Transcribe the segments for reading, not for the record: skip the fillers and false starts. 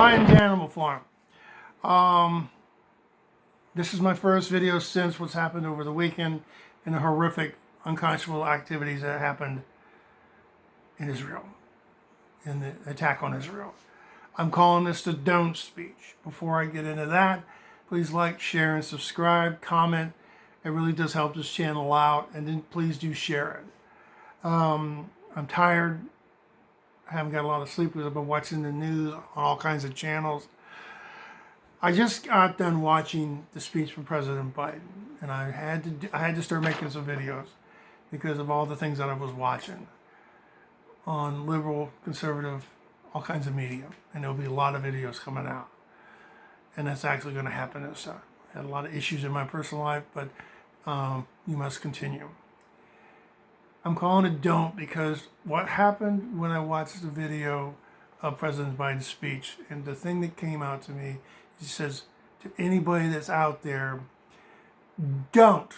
Biden's Animal Farm. This is my first video since what's happened over the weekend and the horrific, unconscionable activities that happened in Israel, in the attack on Israel. I'm calling this the don't speech. Before I get into that, please like, share, and subscribe, comment. It really does help this channel out, and then please do share it. I'm tired. I haven't got a lot of sleep because I've been watching the news on all kinds of channels. I just got done watching the speech from President Biden, and I had to start making some videos because of all the things that I was watching on liberal, conservative, all kinds of media, and there'll be a lot of videos coming out, and that's actually going to happen this time. I had a lot of issues in my personal life, but you must continue. I'm calling it don't because what happened when I watched the video of President Biden's speech, and the thing that came out to me, he says to anybody that's out there, don't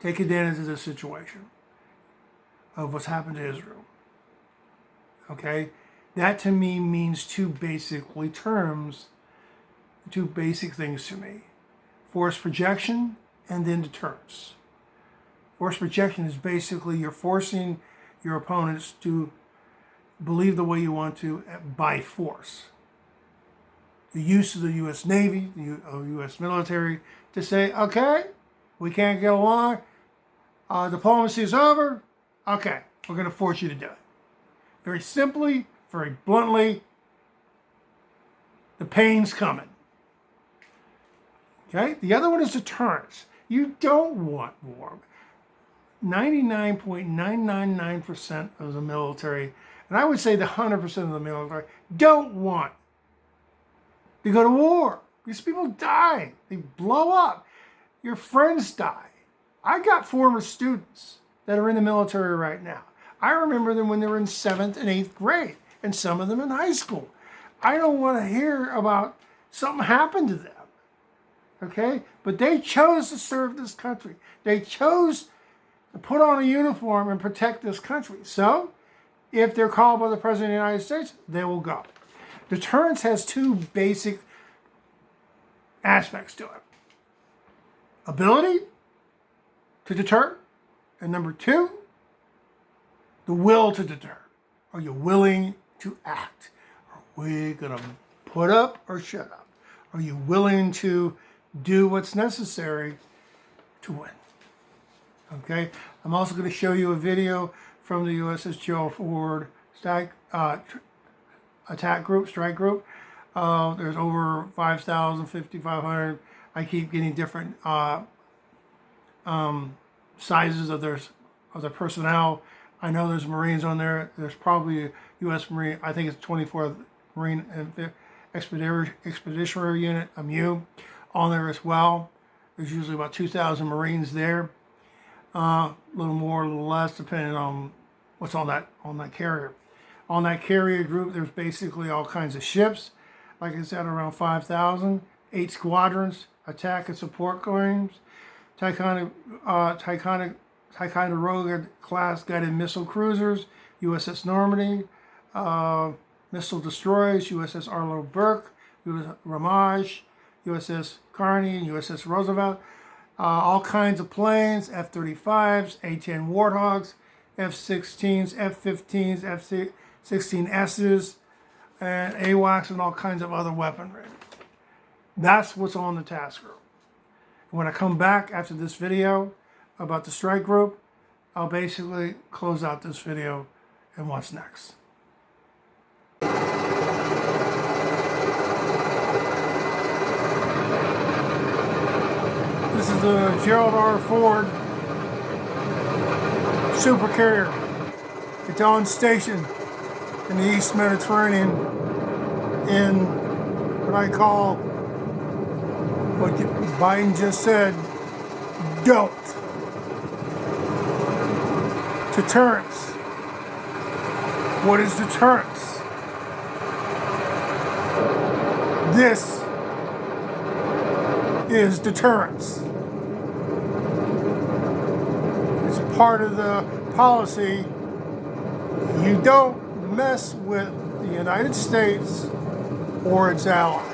take advantage of this situation of what's happened to Israel. Okay? That to me means two basic things to me. Force projection and then deterrence. Force projection is basically you're forcing your opponents to believe the way you want to by force. The use of the U.S. Navy, the U.S. military to say, okay, we can't get along, diplomacy is over, okay, we're going to force you to do it. Very simply, very bluntly, the pain's coming. Okay? The other one is deterrence. You don't want war. 99.999% of the military, and I would say the 100% of the military, don't want to go to war. These people die. They blow up. Your friends die. I got former students that are in the military right now. I remember them when they were in 7th and 8th grade, and some of them in high school. I don't want to hear about something happened to them. Okay? But they chose to serve this country. They chose to put on a uniform and protect this country. So, if they're called by the President of the United States, they will go. Deterrence has two basic aspects to it. Ability to deter, and number two, the will to deter. Are you willing to act? Are we going to put up or shut up? Are you willing to do what's necessary to win? Okay, I'm also going to show you a video from the USS Gerald Ford strike group. There's over 5,000, 5,500. I keep getting different sizes of their personnel. I know there's Marines on there. There's probably a U.S. Marine. I think it's 24th Marine Expeditionary Unit, MU, on there as well. There's usually about 2,000 Marines there. A little more, a little less, depending on what's on that carrier. On that carrier group, there's basically all kinds of ships. Like I said, around 5,000, 8 squadrons, attack and support claims, Ticonderoga class guided missile cruisers, USS Normandy, missile destroyers, USS Arlo Burke, USS Ramage, USS Carney, USS Roosevelt, all kinds of planes, F-35s, A-10 Warthogs, F-16s, F-15s, F-16Ss, and AWACS, and all kinds of other weaponry. That's what's on the task group. When I come back after this video about the strike group, I'll basically close out this video and what's next. This is the Gerald R. Ford supercarrier. It's on station in the East Mediterranean in what I call, what Biden just said, don't. Deterrence. What is deterrence? This is deterrence. It's part of the policy. You don't mess with the United States or its allies.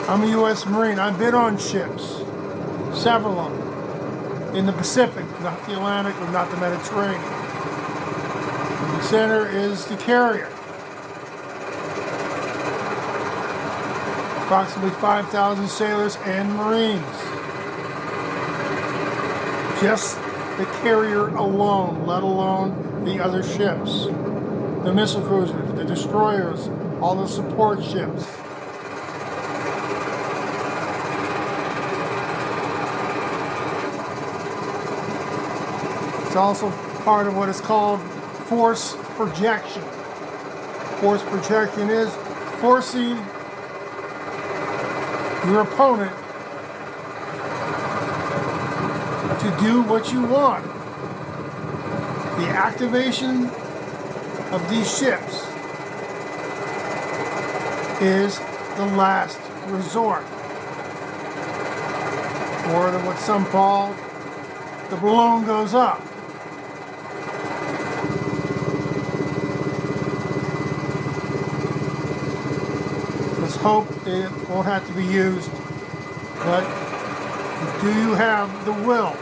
I'm a U.S. Marine. I've been on ships, several of them, in the Pacific, not the Atlantic or not the Mediterranean. In the center is the carrier. Approximately 5,000 sailors and Marines. Just the carrier alone, let alone the other ships. The missile cruisers, the destroyers, all the support ships. It's also part of what is called force projection. Force projection is forcing your opponent to do what you want. The activation of these ships is the last resort, or what some call the balloon goes up. Let's hope it won't have to be used, but do you have the will?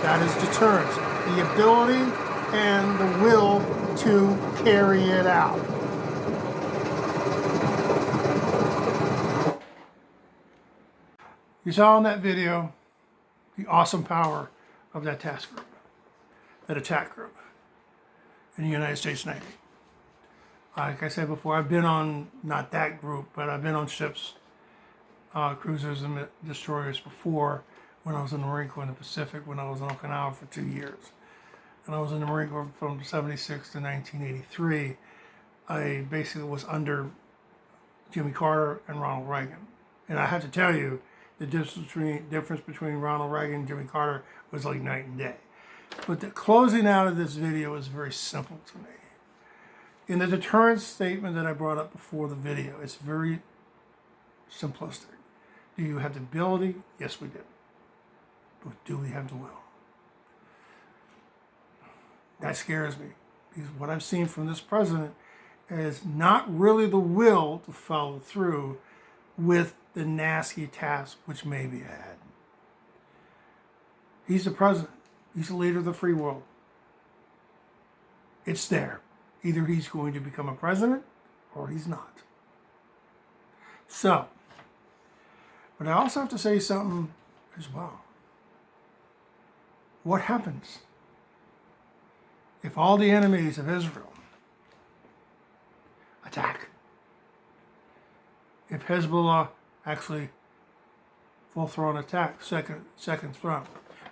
That is deterrence, the ability and the will to carry it out. You saw in that video the awesome power of that task group, that attack group in the United States Navy. Like I said before, I've been on, not that group, but I've been on ships, cruisers and destroyers before, when I was in the Marine Corps in the Pacific, when I was in Okinawa for 2 years. And I was in the Marine Corps from 76 to 1983. I basically was under Jimmy Carter and Ronald Reagan. And I have to tell you, the difference between Ronald Reagan and Jimmy Carter was like night and day. But the closing out of this video is very simple to me. In the deterrence statement that I brought up before the video, it's very simplistic. Do you have the ability? Yes, we do. But do we have the will? That scares me, because what I've seen from this president is not really the will to follow through with the nasty task which may be ahead. He's the president. He's the leader of the free world. It's there. Either he's going to become a president or he's not. So, but I also have to say something as well. What happens if all the enemies of Israel attack? If Hezbollah actually full-thrown attack, second front?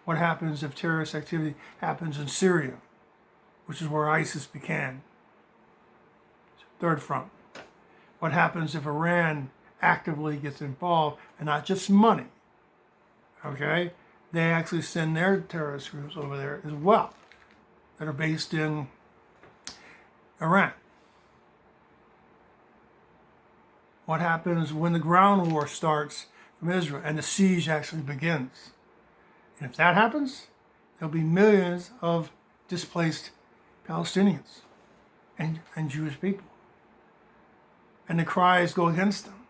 What happens if terrorist activity happens in Syria, which is where ISIS began? Third front. What happens if Iran actively gets involved, and not just money? Okay? They actually send their terrorist groups over there as well, that are based in Iran. What happens when the ground war starts from Israel and the siege actually begins? And if that happens, there'll be millions of displaced Palestinians and Jewish people. And the cries go against them.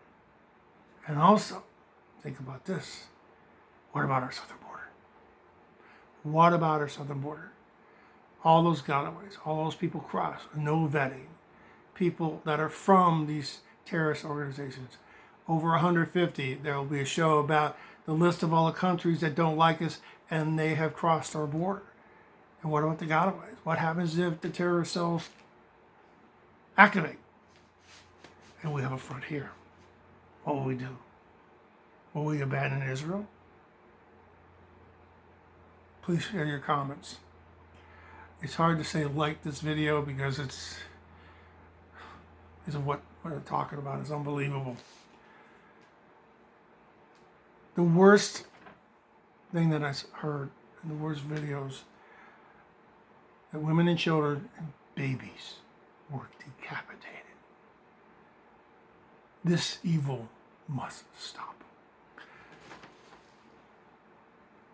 And also, think about this. What about our southern border? What about our southern border? All those gotaways, all those people cross, no vetting. People that are from these terrorist organizations. Over 150, there will be a show about the list of all the countries that don't like us and they have crossed our border. And what about the gotaways? What happens if the terrorist cells activate? And we have a front here. What will we do? Will we abandon Israel? Please share your comments. It's hard to say like this video because it's what they're talking about is unbelievable. The worst thing that I heard in the worst videos, that women and children and babies were decapitated. This evil must stop.